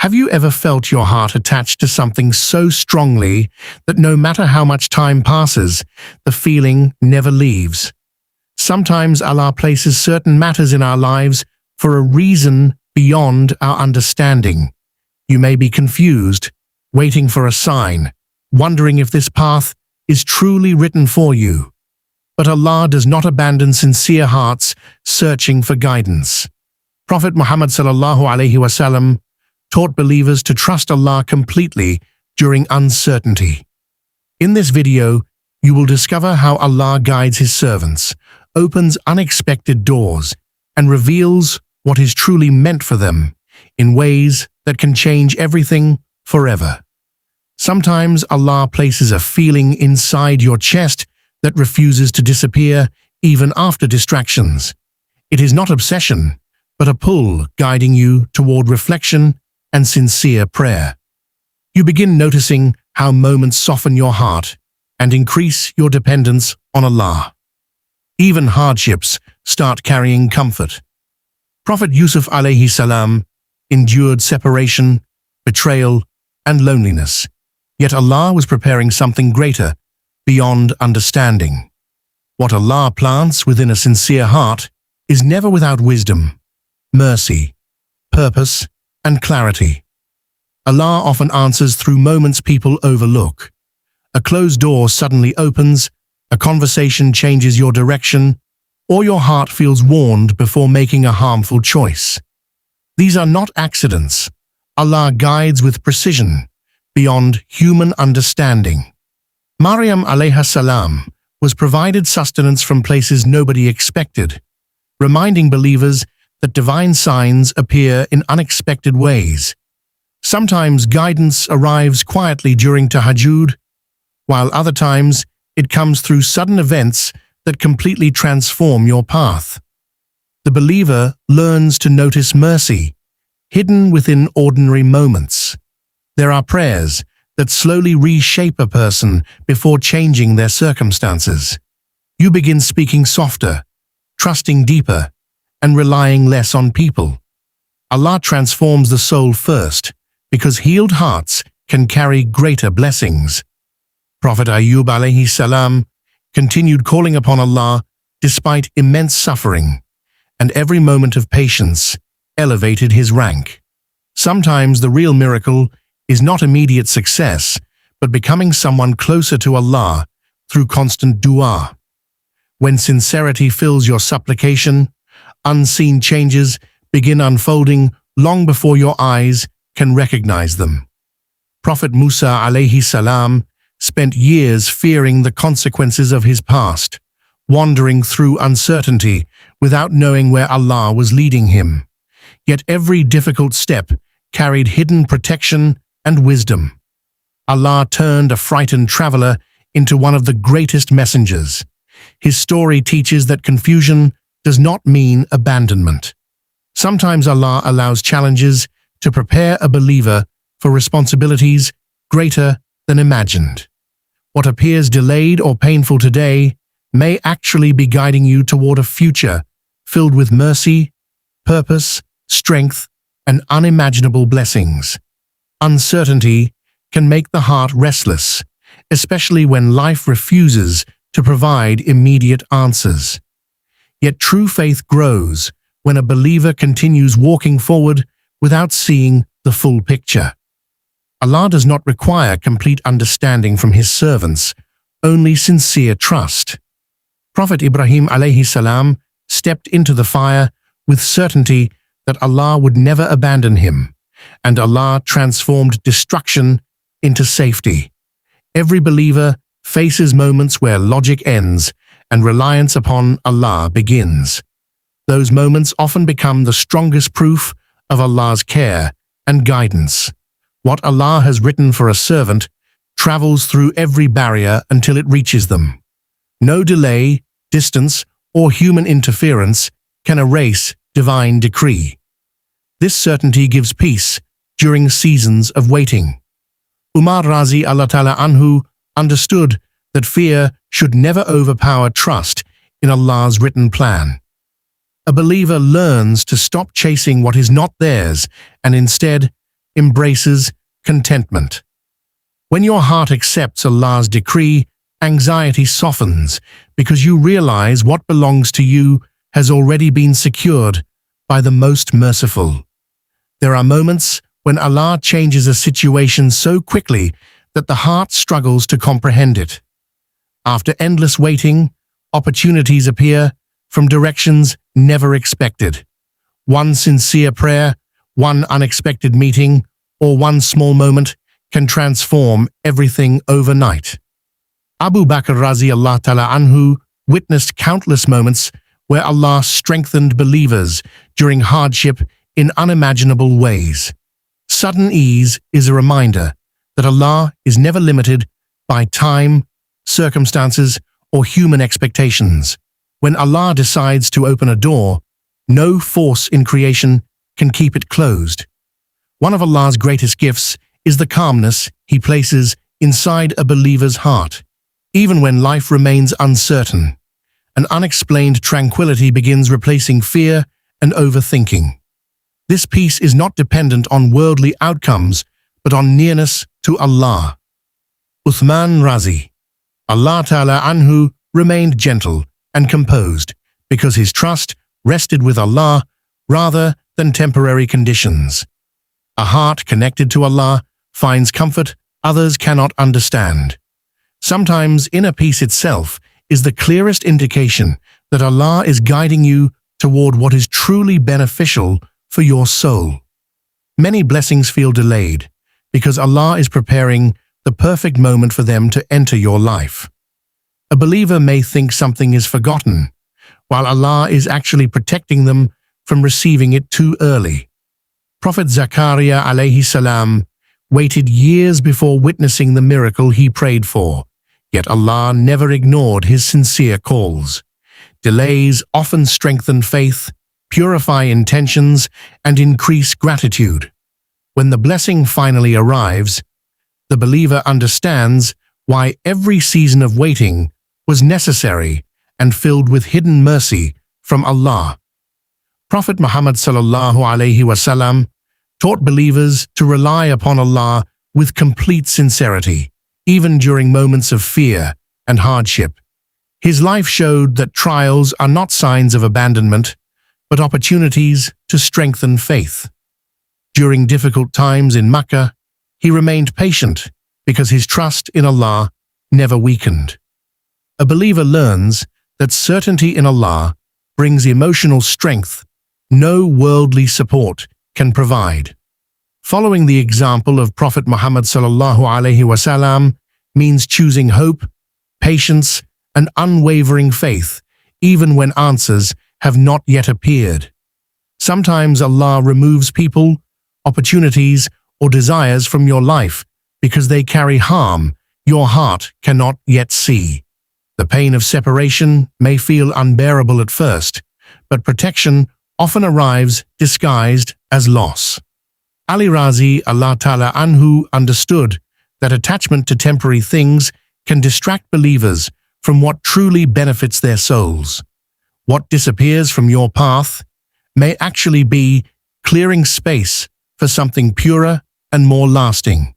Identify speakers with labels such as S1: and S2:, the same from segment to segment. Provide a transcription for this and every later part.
S1: Have you ever felt your heart attached to something so strongly that no matter how much time passes, the feeling never leaves? Sometimes Allah places certain matters in our lives for a reason beyond our understanding. You may be confused, waiting for a sign, wondering if this path is truly written for you. But Allah does not abandon sincere hearts searching for guidance. Prophet Muhammad salallahu alayhi wasalam taught believers to trust Allah completely during uncertainty. In this video, you will discover how Allah guides His servants, opens unexpected doors, and reveals what is truly meant for them in ways that can change everything forever. Sometimes Allah places a feeling inside your chest that refuses to disappear even after distractions. It is not obsession, but a pull guiding you toward reflection and sincere prayer. You begin noticing how moments soften your heart and increase your dependence on Allah. Even hardships start carrying comfort. Prophet Yusuf alayhi salam endured separation, betrayal, and loneliness, yet Allah was preparing something greater, beyond understanding. What Allah plants within a sincere heart is never without wisdom, mercy, purpose, and clarity. Allah often answers through moments people overlook. A closed door suddenly opens, a conversation changes your direction, or your heart feels warned before making a harmful choice. These are not accidents. Allah guides with precision, beyond human understanding. Maryam alayhi salam was provided sustenance from places nobody expected, reminding believers that divine signs appear in unexpected ways. Sometimes guidance arrives quietly during tahajjud, while other times it comes through sudden events that completely transform your path. The believer learns to notice mercy, hidden within ordinary moments. There are prayers that slowly reshape a person before changing their circumstances. You begin speaking softer, trusting deeper, and relying less on people. Allah transforms the soul first, because healed hearts can carry greater blessings. Prophet Ayyub alayhi salam continued calling upon Allah despite immense suffering, and every moment of patience elevated his rank. Sometimes the real miracle is not immediate success, but becoming someone closer to Allah through constant dua. When sincerity fills your supplication, unseen changes begin unfolding long before your eyes can recognize them. Prophet Musa alayhi salam spent years fearing the consequences of his past, wandering through uncertainty without knowing where Allah was leading him. Yet every difficult step carried hidden protection and wisdom. Allah turned a frightened traveler into one of the greatest messengers. His story teaches that confusion does not mean abandonment. Sometimes Allah allows challenges to prepare a believer for responsibilities greater than imagined. What appears delayed or painful today may actually be guiding you toward a future filled with mercy, purpose, strength, and unimaginable blessings. Uncertainty can make the heart restless, especially when life refuses to provide immediate answers. Yet true faith grows when a believer continues walking forward without seeing the full picture. Allah does not require complete understanding from His servants, only sincere trust. Prophet Ibrahim alayhi salam stepped into the fire with certainty that Allah would never abandon him, and Allah transformed destruction into safety. Every believer faces moments where logic ends and reliance upon Allah begins. Those moments often become the strongest proof of Allah's care and guidance. What Allah has written for a servant travels through every barrier until it reaches them. No delay, distance, or human interference can erase divine decree. This certainty gives peace during seasons of waiting. Umar Razi Allah Ta'ala Anhu understood that fear should never overpower trust in Allah's written plan. A believer learns to stop chasing what is not theirs and instead embraces contentment. When your heart accepts Allah's decree, anxiety softens because you realize what belongs to you has already been secured by the Most Merciful. There are moments when Allah changes a situation so quickly that the heart struggles to comprehend it. After endless waiting, opportunities appear from directions never expected. One sincere prayer, one unexpected meeting, or one small moment can transform everything overnight. Abu Bakr Razi Ta'ala Anhu witnessed countless moments where Allah strengthened believers during hardship in unimaginable ways. Sudden ease is a reminder that Allah is never limited by time, circumstances, or human expectations. When Allah decides to open a door, no force in creation can keep it closed. One of Allah's greatest gifts is the calmness He places inside a believer's heart. Even when life remains uncertain, an unexplained tranquility begins replacing fear and overthinking. This peace is not dependent on worldly outcomes, but on nearness to Allah. Uthman Razi, Allah Ta'ala Anhu, remained gentle and composed because his trust rested with Allah rather than temporary conditions. A heart connected to Allah finds comfort others cannot understand. Sometimes inner peace itself is the clearest indication that Allah is guiding you toward what is truly beneficial for your soul. Many blessings feel delayed because Allah is preparing the perfect moment for them to enter your life. A believer may think something is forgotten, while Allah is actually protecting them from receiving it too early. Prophet Zakaria alayhi salam waited years before witnessing the miracle he prayed for, yet Allah never ignored his sincere calls. Delays often strengthen faith, purify intentions, and increase gratitude. When the blessing finally arrives, the believer understands why every season of waiting was necessary and filled with hidden mercy from Allah. Prophet Muhammad salallahu alayhi wasalam taught believers to rely upon Allah with complete sincerity, even during moments of fear and hardship. His life showed that trials are not signs of abandonment, but opportunities to strengthen faith. During difficult times in Makkah, he remained patient because his trust in Allah never weakened. A believer learns that certainty in Allah brings emotional strength no worldly support can provide. Following the example of Prophet Muhammad salallahu alayhi wasalam means choosing hope, patience, and unwavering faith, even when answers have not yet appeared. Sometimes Allah removes people, opportunities, or desires from your life because they carry harm your heart cannot yet see. The pain of separation may feel unbearable at first, but protection often arrives disguised as loss. Ali Razi Allah Ta'ala Anhu understood that attachment to temporary things can distract believers from what truly benefits their souls. What disappears from your path may actually be clearing space for something purer and more lasting.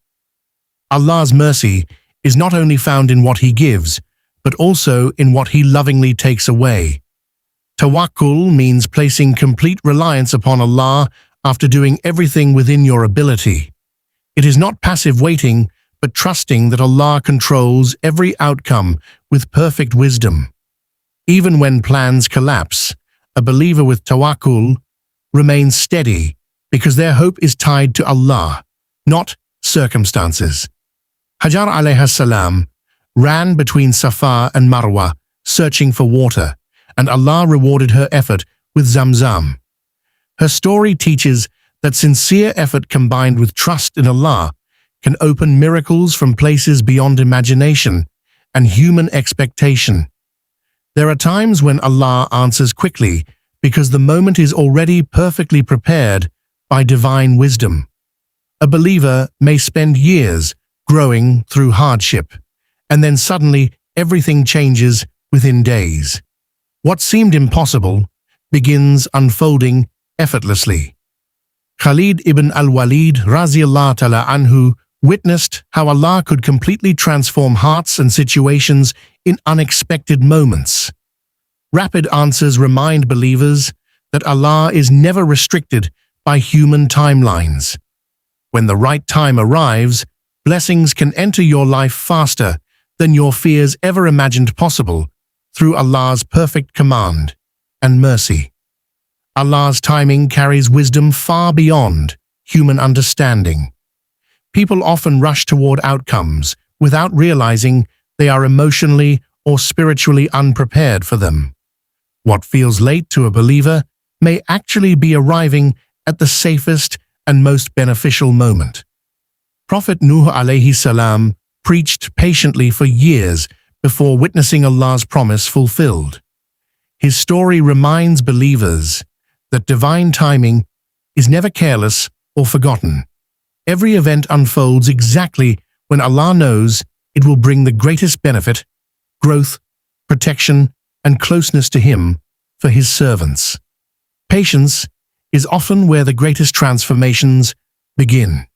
S1: Allah's mercy is not only found in what He gives, but also in what He lovingly takes away. Tawakkul means placing complete reliance upon Allah after doing everything within your ability. It is not passive waiting, but trusting that Allah controls every outcome with perfect wisdom. Even when plans collapse, a believer with tawakkul remains steady because their hope is tied to Allah, not circumstances. Hajar alayhi salam ran between Safa and Marwa, searching for water, and Allah rewarded her effort with Zamzam. Her story teaches that sincere effort combined with trust in Allah can open miracles from places beyond imagination and human expectation. There are times when Allah answers quickly because the moment is already perfectly prepared by divine wisdom. A believer may spend years growing through hardship, and then suddenly everything changes within days. What seemed impossible begins unfolding effortlessly. Khalid ibn al-Walid Raziallahu ta'ala anhu witnessed how Allah could completely transform hearts and situations in unexpected moments. Rapid answers remind believers that Allah is never restricted by human timelines. When the right time arrives, blessings can enter your life faster than your fears ever imagined possible through Allah's perfect command and mercy. Allah's timing carries wisdom far beyond human understanding. People often rush toward outcomes without realizing they are emotionally or spiritually unprepared for them. What feels late to a believer may actually be arriving at the safest and most beneficial moment. Prophet Nuh alayhi salam preached patiently for years before witnessing Allah's promise fulfilled. His story reminds believers that divine timing is never careless or forgotten. Every event unfolds exactly when Allah knows it will bring the greatest benefit, growth, protection, and closeness to Him for His servants. Patience is often where the greatest transformations begin.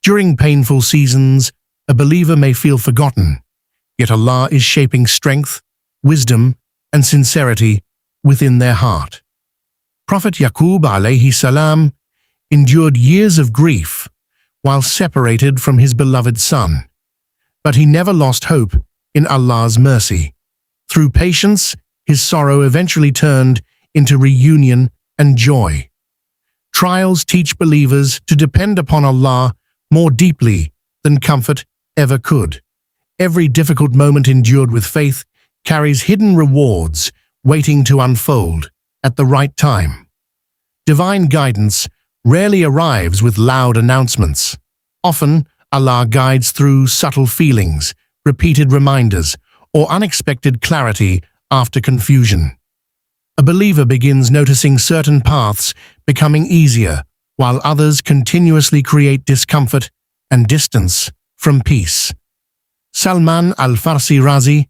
S1: During painful seasons, a believer may feel forgotten, yet Allah is shaping strength, wisdom, and sincerity within their heart. Prophet Yaqub alayhi salam endured years of grief while separated from his beloved son, but he never lost hope in Allah's mercy. Through patience, his sorrow eventually turned into reunion and joy. Trials teach believers to depend upon Allah more deeply than comfort ever could. Every difficult moment endured with faith carries hidden rewards waiting to unfold at the right time. Divine guidance rarely arrives with loud announcements. Often, Allah guides through subtle feelings, repeated reminders, or unexpected clarity after confusion. A believer begins noticing certain paths becoming easier, while others continuously create discomfort and distance from peace. Salman al-Farsi Razi,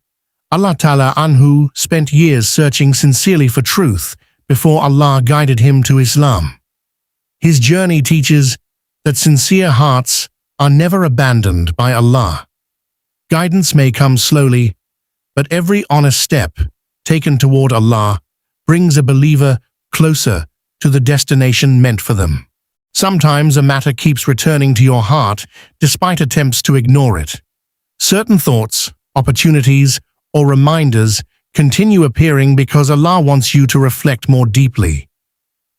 S1: Allah Ta'ala anhu, spent years searching sincerely for truth before Allah guided him to Islam. His journey teaches that sincere hearts are never abandoned by Allah. Guidance may come slowly, but every honest step taken toward Allah brings a believer closer to the destination meant for them. Sometimes a matter keeps returning to your heart despite attempts to ignore it. Certain thoughts, opportunities, or reminders continue appearing because Allah wants you to reflect more deeply.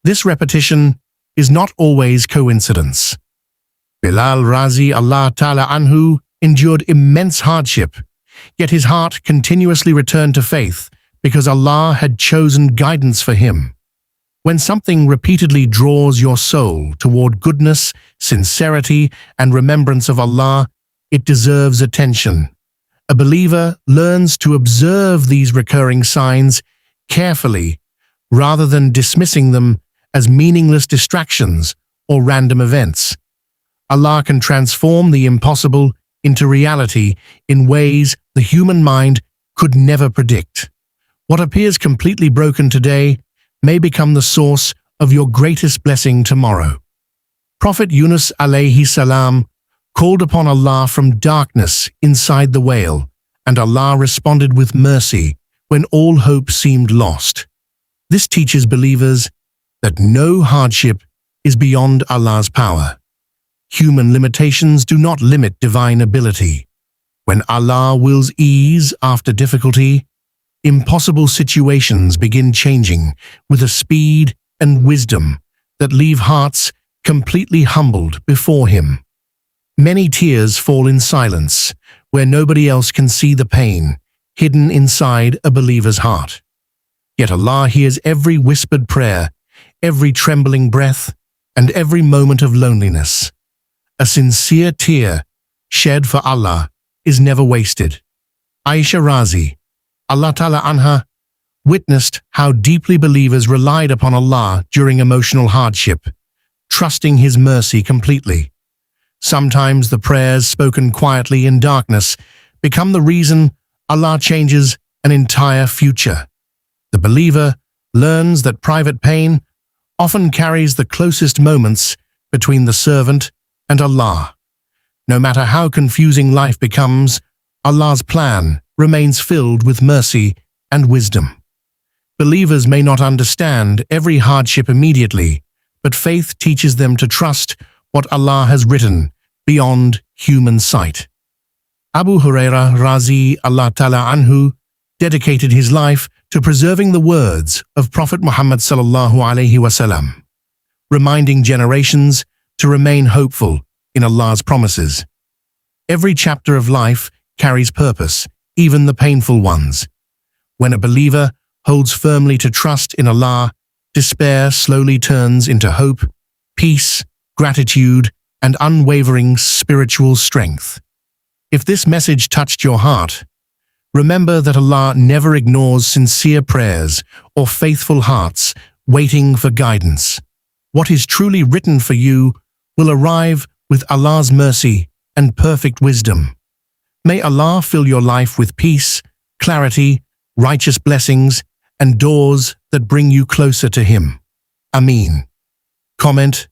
S1: This repetition is not always coincidence. Bilal Razi Allah Ta'ala anhu endured immense hardship, yet his heart continuously returned to faith because Allah had chosen guidance for him. When something repeatedly draws your soul toward goodness, sincerity, and remembrance of Allah, it deserves attention. A believer learns to observe these recurring signs carefully rather than dismissing them as meaningless distractions or random events. Allah can transform the impossible into reality in ways the human mind could never predict. What appears completely broken today may become the source of your greatest blessing tomorrow. Prophet Yunus alayhi salam called upon Allah from darkness inside the whale, and Allah responded with mercy when all hope seemed lost. This teaches believers that no hardship is beyond Allah's power. Human limitations do not limit divine ability. When Allah wills ease after difficulty, impossible situations begin changing with a speed and wisdom that leave hearts completely humbled before Him. Many tears fall in silence, where nobody else can see the pain hidden inside a believer's heart. Yet Allah hears every whispered prayer, every trembling breath, and every moment of loneliness. A sincere tear shed for Allah is never wasted. Aisha Razi, Allah Ta'ala anha, witnessed how deeply believers relied upon Allah during emotional hardship, trusting His mercy completely. Sometimes the prayers spoken quietly in darkness become the reason Allah changes an entire future. The believer learns that private pain often carries the closest moments between the servant and Allah. No matter how confusing life becomes, Allah's plan remains filled with mercy and wisdom. Believers may not understand every hardship immediately, but faith teaches them to trust what Allah has written beyond human sight. Abu Huraira Razi Allah Ta'ala Anhu dedicated his life to preserving the words of Prophet Muhammad salallahu alayhi wasalam, reminding generations to remain hopeful in Allah's promises. Every chapter of life carries purpose, even the painful ones. When a believer holds firmly to trust in Allah, despair slowly turns into hope, peace, gratitude, and unwavering spiritual strength. If this message touched your heart, remember that Allah never ignores sincere prayers or faithful hearts waiting for guidance. What is truly written for you will arrive with Allah's mercy and perfect wisdom. May Allah fill your life with peace, clarity, righteous blessings, and doors that bring you closer to Him. Ameen. Comment: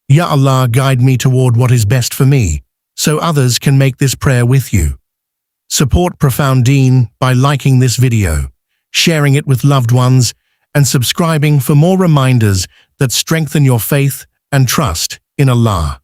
S1: Ya Allah, guide me toward what is best for me, so others can make this prayer with you. Support Profound Deen by liking this video, sharing it with loved ones, and subscribing for more reminders that strengthen your faith and trust in Allah.